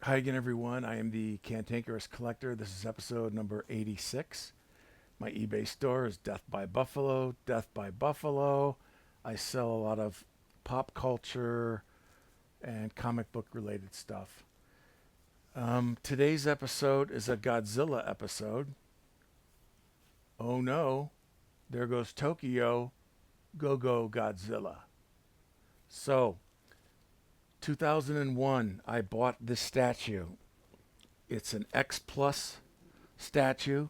Hi again, everyone. I am the Cantankerous Collector. This is episode number 86. My eBay store is Death by Buffalo. Death by Buffalo. I sell a lot of pop culture and comic book related stuff. Today's episode is a Godzilla episode. Oh no, there goes Tokyo. Go go Godzilla. So, 2001, I bought this statue. It's an X Plus statue.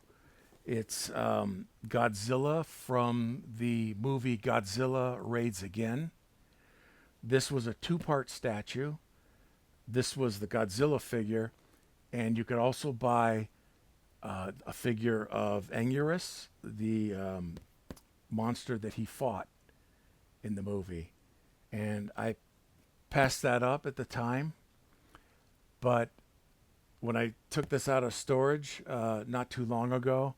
It's Godzilla from the movie Godzilla Raids Again. This was a two-part statue. This was the Godzilla figure, and you could also buy a figure of Anguirus, the monster that he fought in the movie. And I passed that up at the time, but when I took this out of storage not too long ago,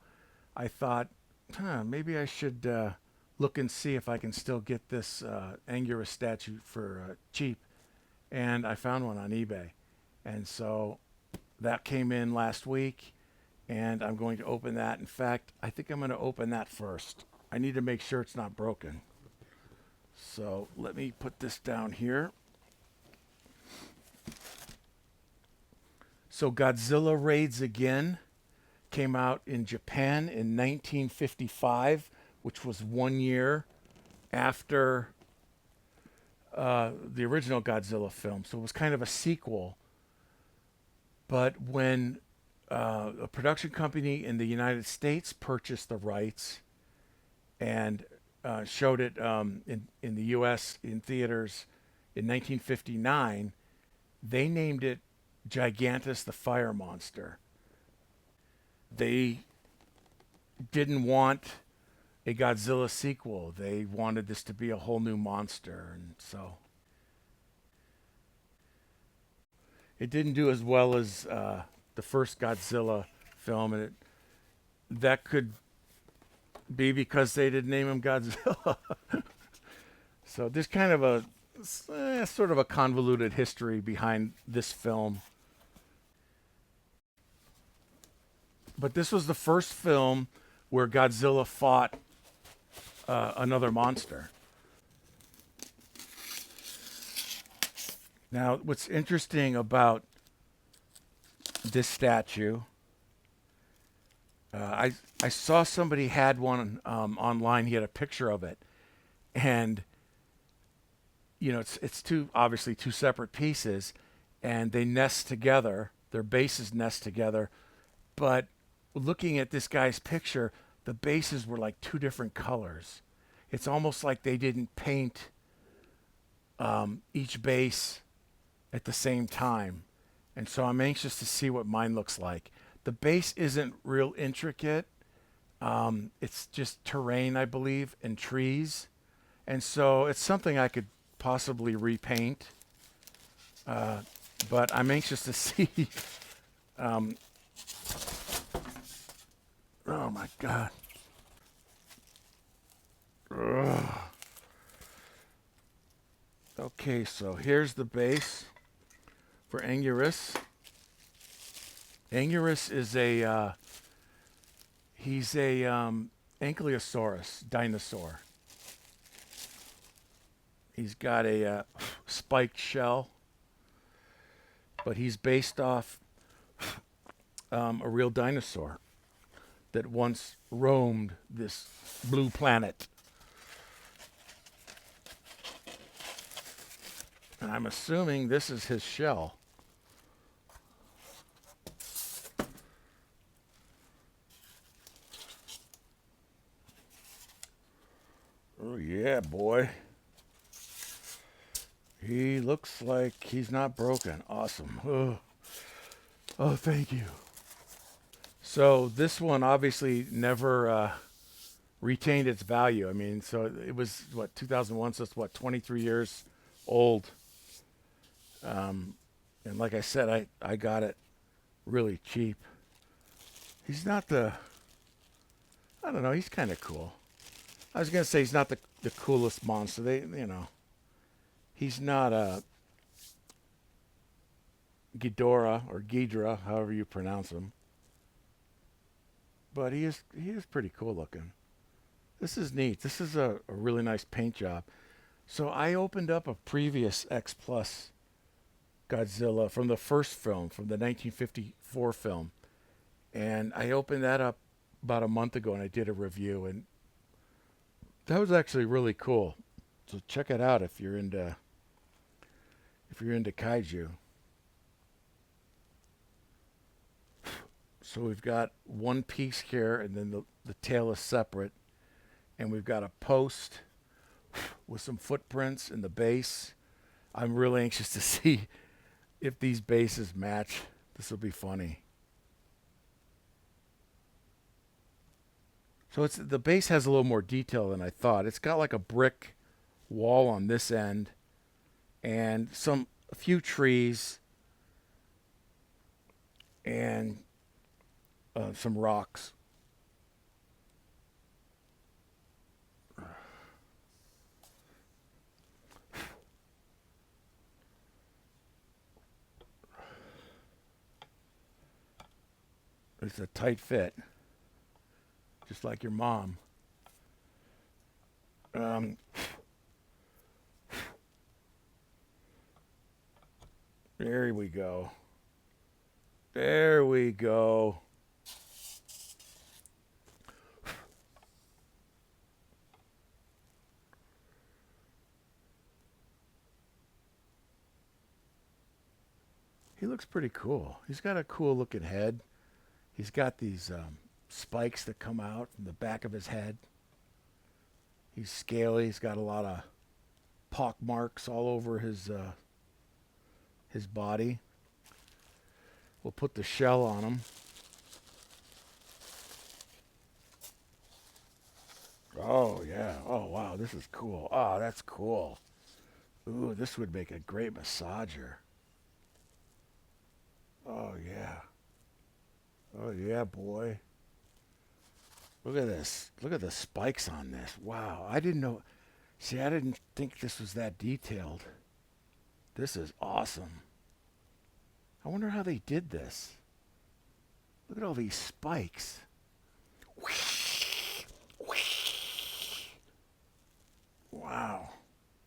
I thought, maybe I should look and see if I can still get this Anguirus statue for cheap. And I found one on eBay. And so that came in last week, and I'm going to open that. In fact, I think I'm going to open that first. I need to make sure it's not broken. So let me put this down here. So Godzilla Raids Again came out in Japan in 1955, which was 1 year after the original Godzilla film. So it was kind of a sequel. But when a production company in the United States purchased the rights and showed it in the U.S. in theaters in 1959, they named it Gigantus the Fire Monster. They didn't want a Godzilla sequel. They wanted this to be a whole new monster, and so it didn't do as well as the first Godzilla film, and that could be because they didn't name him Godzilla. So there's kind of a sort of a convoluted history behind this film. But this was the first film where Godzilla fought another monster. Now, what's interesting about this statue, I saw somebody had one online. He had a picture of it, and you know, it's obviously two separate pieces, and they nest together. Their bases nest together, but looking at this guy's picture, the bases were like two different colors. It's almost like they didn't paint each base at the same time. And so I'm anxious to see what mine looks like. The base isn't real intricate. It's just terrain, I believe, and trees. And so it's something I could possibly repaint. But I'm anxious to see. Oh my God. Ugh. Okay, so here's the base for Anguirus. Anguirus is he's a Ankylosaurus dinosaur. He's got a spiked shell, but he's based off a real dinosaur that once roamed this blue planet. And I'm assuming this is his shell. Oh yeah, boy. He looks like he's not broken. Awesome. Oh, thank you. So this one obviously never retained its value. I mean, so it was, 2001, so it's 23 years old. And like I said, I got it really cheap. He's not I don't know, he's kind of cool. I was going to say he's not the coolest monster. He's not Ghidorah or Ghidra, however you pronounce him. But he is pretty cool looking. This is neat. This is a really nice paint job. So I opened up a previous X Plus Godzilla from the first film, from the 1954 film, and I opened that up about a month ago, and I did a review, and that was actually really cool. So check it out if you're into kaiju. So we've got one piece here, and then the tail is separate, and we've got a post with some footprints in the base. I'm really anxious to see if these bases match. This will be funny. So the base has a little more detail than I thought. It's got like a brick wall on this end and a few trees and some rocks. It's a tight fit, just like your mom. There we go. There we go. He looks pretty cool. He's got a cool looking head. He's got these spikes that come out from the back of his head. He's scaly. He's got a lot of pock marks all over his body. We'll put the shell on him. Oh, yeah. Oh, wow. This is cool. Oh, that's cool. Ooh, this would make a great massager. Oh, yeah. Oh, yeah, boy. Look at this. Look at the spikes on this. Wow. I didn't know. See, I didn't think this was that detailed. This is awesome. I wonder how they did this. Look at all these spikes. Wow.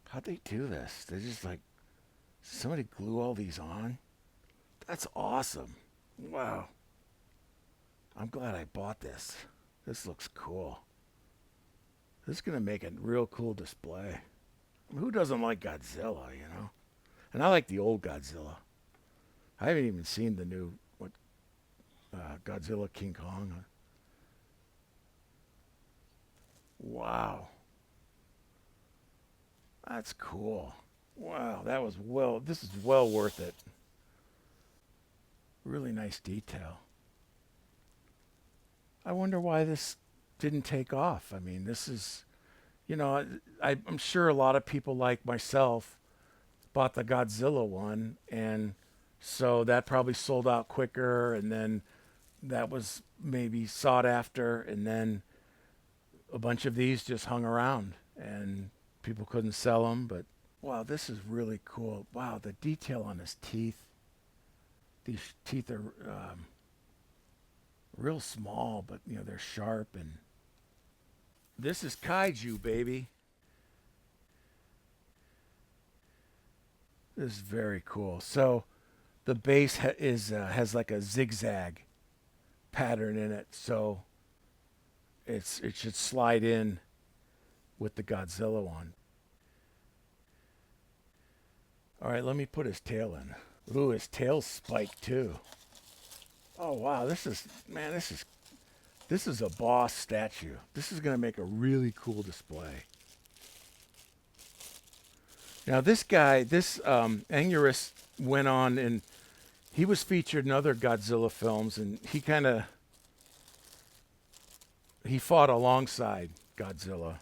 How'd they do this? They just like, somebody glue all these on? That's awesome. Wow. I'm glad I bought this. This looks cool. This is going to make a real cool display. I mean, who doesn't like Godzilla, you know? And I like the old Godzilla. I haven't even seen the new Godzilla King Kong. Wow. That's cool. Wow, this is well worth it. Really nice detail. I wonder why this didn't take off. I mean, this is, you know, I'm sure a lot of people like myself bought the Godzilla one, and so that probably sold out quicker, and then that was maybe sought after, and then a bunch of these just hung around, and people couldn't sell them. But wow, this is really cool. Wow, the detail on his teeth. These teeth are real small, but you know they're sharp, and this is kaiju, baby. This is very cool. So the base has like a zigzag pattern in it, so it should slide in with the Godzilla one. All right, let me put his tail in. Ooh, his tail's spiked too. Oh wow, this is a boss statue. This is going to make a really cool display. Now this guy, Anguirus, went on and he was featured in other Godzilla films, and he fought alongside Godzilla.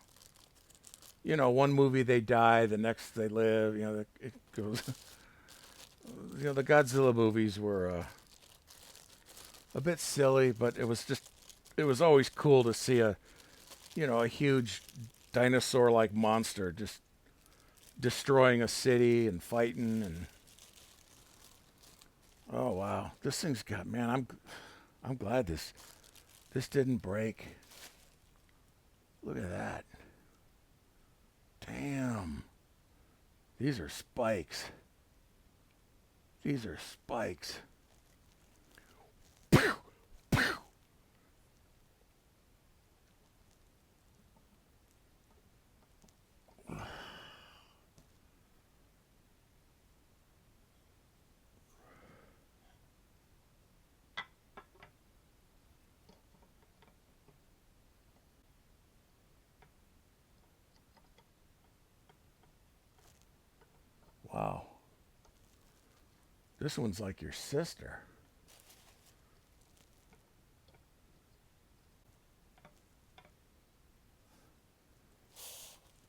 You know, one movie they die, the next they live. You know, it goes. You know, the Godzilla movies were a bit silly, but it was always cool to see a huge dinosaur-like monster just destroying a city and fighting. And Oh wow, this thing's got, man. I'm glad this didn't break. Look at that. Damn. These are spikes. These are spikes. Wow. This one's like your sister.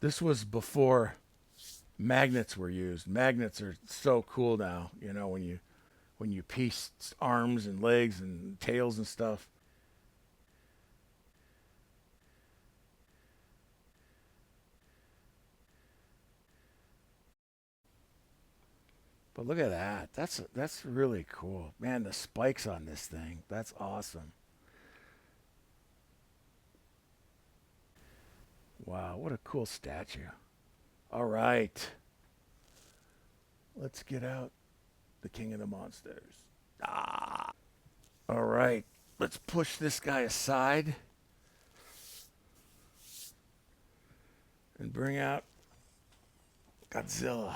This was before magnets were used. Magnets are so cool now, you know, when you piece arms and legs and tails and stuff. But look at that. That's really cool. Man, the spikes on this thing. That's awesome. Wow, what a cool statue. All right. Let's get out the King of the Monsters. All right. Let's push this guy aside and bring out Godzilla.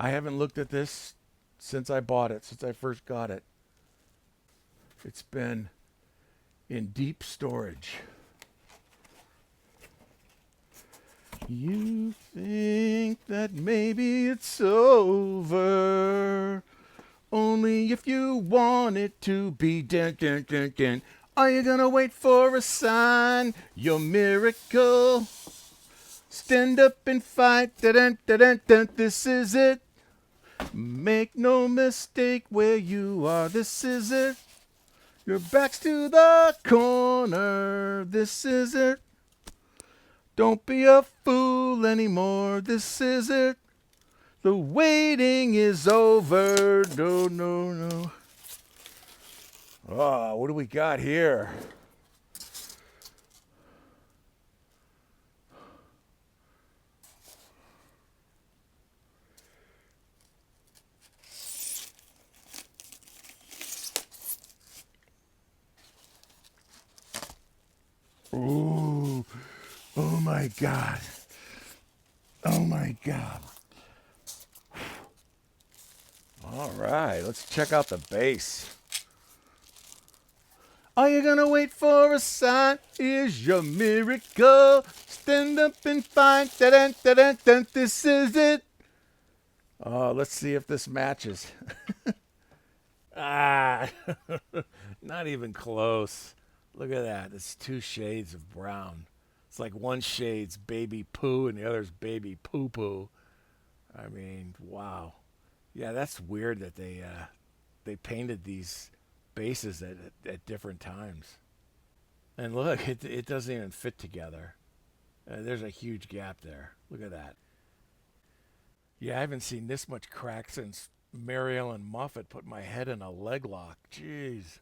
I haven't looked at this since I bought it, since I first got it. It's been in deep storage. You think that maybe it's over, only if you want it to be. Dun, dun, dun, dun. Are you gonna wait for a sign? Your miracle. Stand up and fight. Dun, dun, dun, dun, dun. This is it. Make no mistake where you are. This is it. Your back's to the corner. This is it. Don't be a fool anymore. This is it. The waiting is over. No, no, no. Oh, what do we got here? Ooh. Oh my God. Oh my God. All right, let's check out the base. Are you gonna wait for a sign? Here's your miracle. Stand up and fight. Dun, dun, dun, dun. This is it. Oh, let's see if this matches. Ah, not even close. Look at that. It's two shades of brown. It's like one shade's baby poo and the other's baby poo poo. I mean, wow. Yeah, that's weird that they painted these bases at different times. And look, it doesn't even fit together. There's a huge gap there. Look at that. Yeah, I haven't seen this much crack since Mariel and Muffet put my head in a leg lock. Jeez.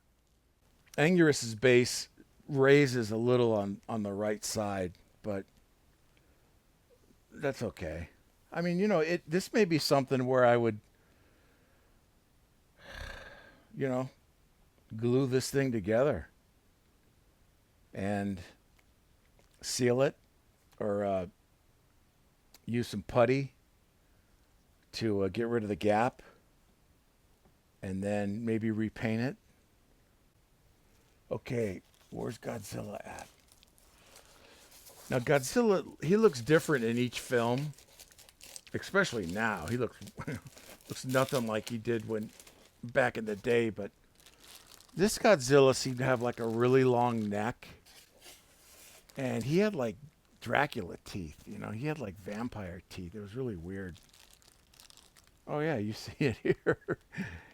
Anguirus's base raises a little on the right side, but that's okay. I mean, you know, this may be something where I would, you know, glue this thing together and seal it, or use some putty to get rid of the gap, and then maybe repaint it. Okay, where's Godzilla at? Now Godzilla, he looks different in each film, especially now. He looks looks nothing like he did when back in the day, but this Godzilla seemed to have like a really long neck, and he had like Dracula teeth. You know, he had like vampire teeth. It was really weird. Oh yeah, you see it here.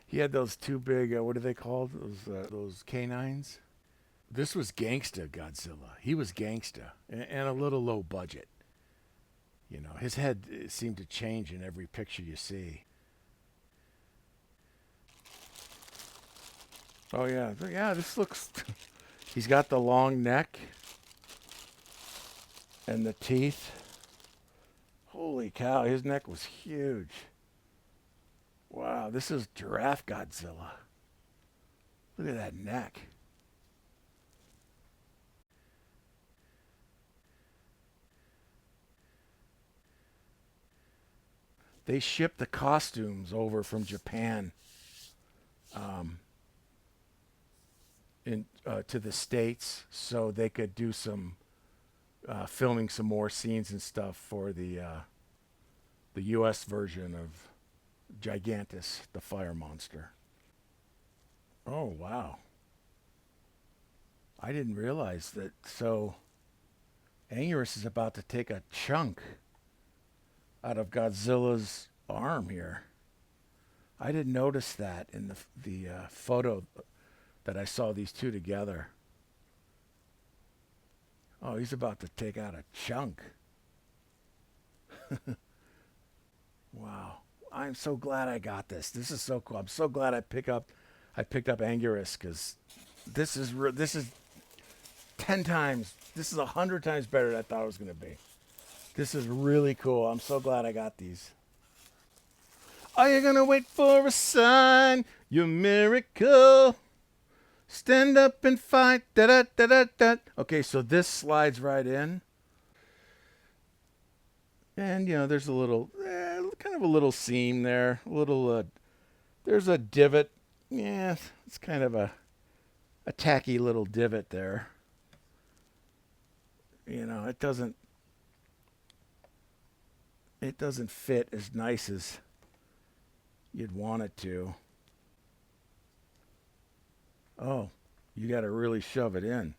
He had those two big, what are they called? Those canines. This was Gangsta Godzilla. He was gangsta and a little low budget. You know, his head seemed to change in every picture you see. Oh yeah, yeah. This looks. He's got the long neck and the teeth. Holy cow, his neck was huge. Wow, this is Giraffe Godzilla. Look at that neck. They shipped the costumes over from Japan um, to the States so they could do some filming some more scenes and stuff for the U.S. version of Gigantus, the fire monster. Oh wow, I didn't realize that. So Anguirus is about to take a chunk out of Godzilla's arm here. I didn't notice that in the photo that I saw these two together. Oh, he's about to take out a chunk. Wow. I'm so glad I got this. This is so cool. I'm so glad I picked up Anguirus because this is 10 times, this is 100 times better than I thought it was going to be. This is really cool. I'm so glad I got these. Are you going to wait for a sign? Your miracle. Stand up and fight. Da da da da da. Okay, so this slides right in. And, you know, there's a little, kind of a little seam there. A little, there's a divot. Yeah, it's kind of a tacky little divot there. You know, it doesn't fit as nice as you'd want it to. Oh, you got to really shove it in.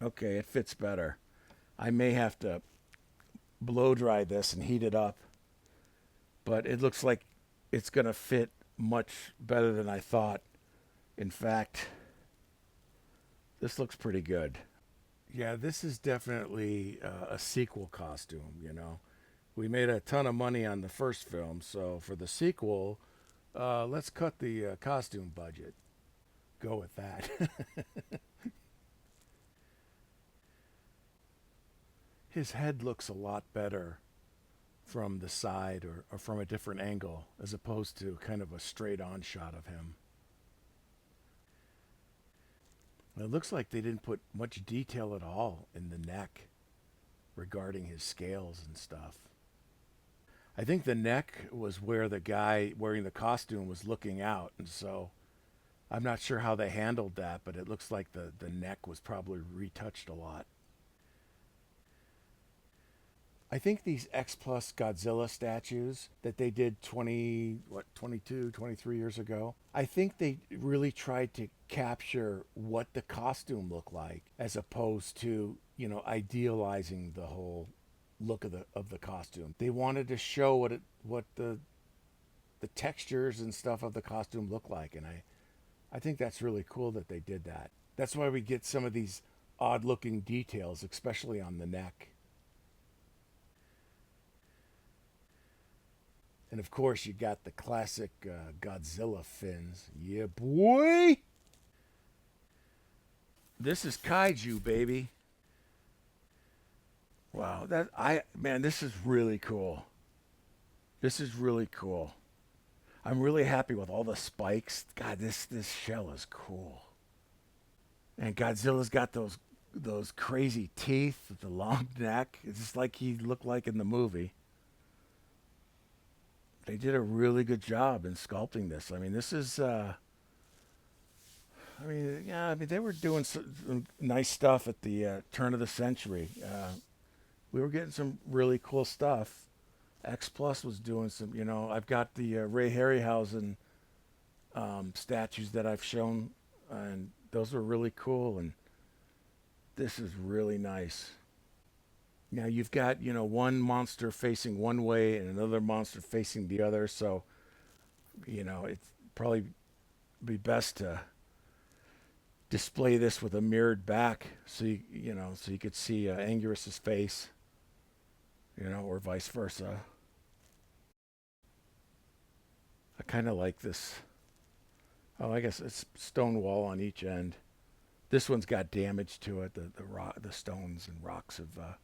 Okay, it fits better. I may have to blow dry this and heat it up, but it looks like it's going to fit much better than I thought. In fact, this looks pretty good. Yeah, this is definitely a sequel costume, you know. We made a ton of money on the first film, so for the sequel, let's cut the costume budget. Go with that. His head looks a lot better from the side or from a different angle as opposed to kind of a straight on shot of him. It looks like they didn't put much detail at all in the neck regarding his scales and stuff. I think the neck was where the guy wearing the costume was looking out, and so I'm not sure how they handled that, but it looks like the neck was probably retouched a lot. I think these X Plus Godzilla statues that they did 22, 23 years ago, I think they really tried to capture what the costume looked like as opposed to, you know, idealizing the whole look of the costume. They wanted to show what the textures and stuff of the costume look like, and I think that's really cool that they did that. That's why we get some of these odd looking details, especially on the neck. And of course, you got the classic Godzilla fins. Yeah, boy! This is KAIJU, baby. Wow, man, this is really cool. This is really cool. I'm really happy with all the spikes. God, this shell is cool. And Godzilla's got those crazy teeth with the long neck. It's just like he looked like in the movie. They did a really good job in sculpting this. I mean, this is. I mean, they were doing some nice stuff at the turn of the century. We were getting some really cool stuff. X Plus was doing some. You know, I've got the Ray Harryhausen statues that I've shown, and those were really cool. And this is really nice. Now you've got, you know, one monster facing one way and another monster facing the other, so you know it's probably be best to display this with a mirrored back, so so you could see Anguirus's face, you know, or vice versa. A kind of like this. Oh, I guess it's stone wall on each end. This one's got damage to it. The stones and rocks have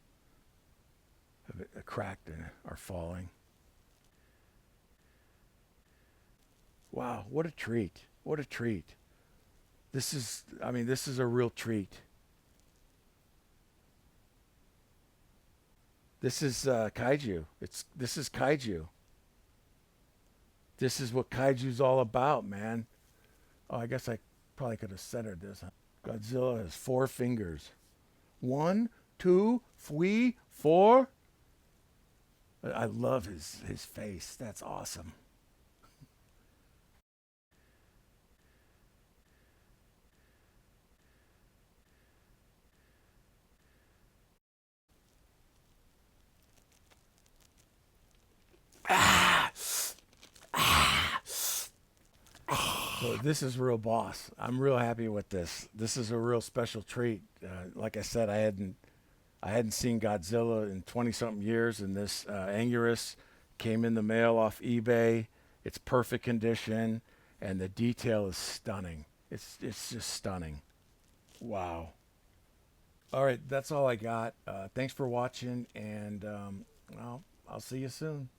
cracked and are falling. Wow, what a treat! What a treat! This is a real treat. This is kaiju. This is kaiju. This is what kaiju's all about, man. Oh, I guess I probably could have centered this. Godzilla has four fingers. One, two, three, four. I love his face. That's awesome. So this is real boss. I'm real happy with this. This is a real special treat. Like I said, I hadn't seen Godzilla in 20 something years, and this Anguirus came in the mail off eBay. It's perfect condition, and the detail is stunning. It's just stunning. Wow. All right, that's all I got. Thanks for watching, and I'll see you soon.